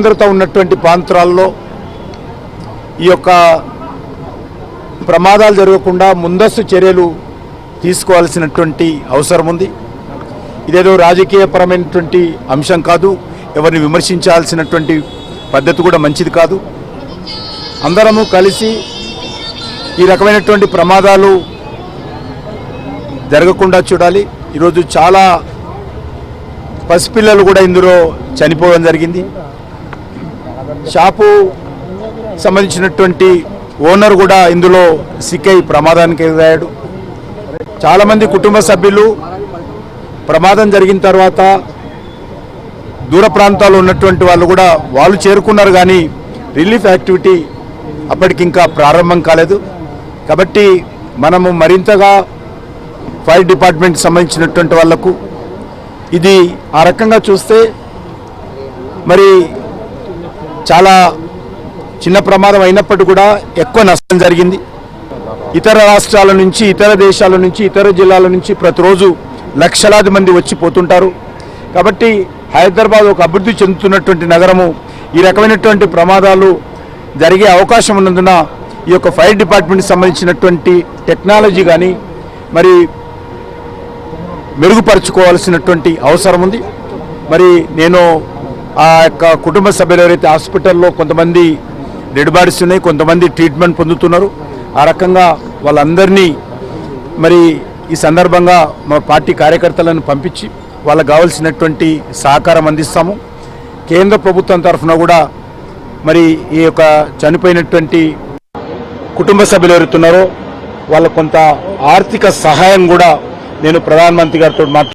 సాంద్రత ఉన్నటువంటి ప్రాంతాల్లో ఈ యొక్క ప్రమాదాలు జరగకుండా ముందస్తు చర్యలు తీసుకోవాల్సినటువంటి అవసరం ఉంది. ఇదేదో రాజకీయపరమైనటువంటి అంశం కాదు, ఎవరిని విమర్శించాల్సినటువంటి పద్ధతి కూడా మంచిది కాదు. అందరము కలిసి ఈ రకమైనటువంటి ప్రమాదాలు జరగకుండా చూడాలి. ఈరోజు చాలా పసిపిల్లలు కూడా ఇందులో చనిపోవడం జరిగింది. షాపు సంబంధించినటువంటి ఓనర్ కూడా ఇందులో సిక్కై ప్రమాదానికి ఎదురయ్యాడు. చాలామంది కుటుంబ సభ్యులు ప్రమాదం జరిగిన తర్వాత దూర ప్రాంతాల్లో ఉన్నటువంటి వాళ్ళు కూడా వాళ్ళు చేరుకున్నారు, కానీ రిలీఫ్ యాక్టివిటీ అప్పటికి ఇంకా ప్రారంభం కాలేదు. కాబట్టి మనము మరింతగా ఫైర్ డిపార్ట్మెంట్ సంబంధించినటువంటి వాళ్లకు ఇది ఆ రకంగా చూస్తే మరి చాలా చిన్న ప్రమాదం అయినప్పటికీ కూడా ఎక్కువ నష్టం జరిగింది. ఇతర రాష్ట్రాల నుంచి, ఇతర దేశాల నుంచి, ఇతర జిల్లాల నుంచి ప్రతిరోజు లక్షలాది మంది వచ్చి పోతుంటారు. కాబట్టి హైదరాబాద్ ఒక అభివృద్ధి చెందుతున్నటువంటి నగరము. ఈ రకమైనటువంటి ప్రమాదాలు జరిగే అవకాశం ఉన్నందున ఈ యొక్క ఫైర్ డిపార్ట్మెంట్కి సంబంధించినటువంటి టెక్నాలజీ కానీ మరి మెరుగుపరుచుకోవాల్సినటువంటి అవసరం ఉంది. మరి నేను ఆ యొక్క కుటుంబ సభ్యులు ఎవరైతే హాస్పిటల్లో కొంతమంది డెడ్ బాడీస్ ఉన్నాయి, కొంతమంది ట్రీట్మెంట్ పొందుతున్నారు, ఆ రకంగా వాళ్ళందరినీ మరి ఈ సందర్భంగా మా పార్టీ కార్యకర్తలను పంపించి వాళ్ళకు కావాల్సినటువంటి సహకారం అందిస్తాము. కేంద్ర ప్రభుత్వం తరఫున కూడా మరి ఈ యొక్క చనిపోయినటువంటి కుటుంబ సభ్యులు ఎవరుతున్నారో వాళ్ళకు కొంత ఆర్థిక సహాయం కూడా నేను ప్రధానమంత్రి గారితో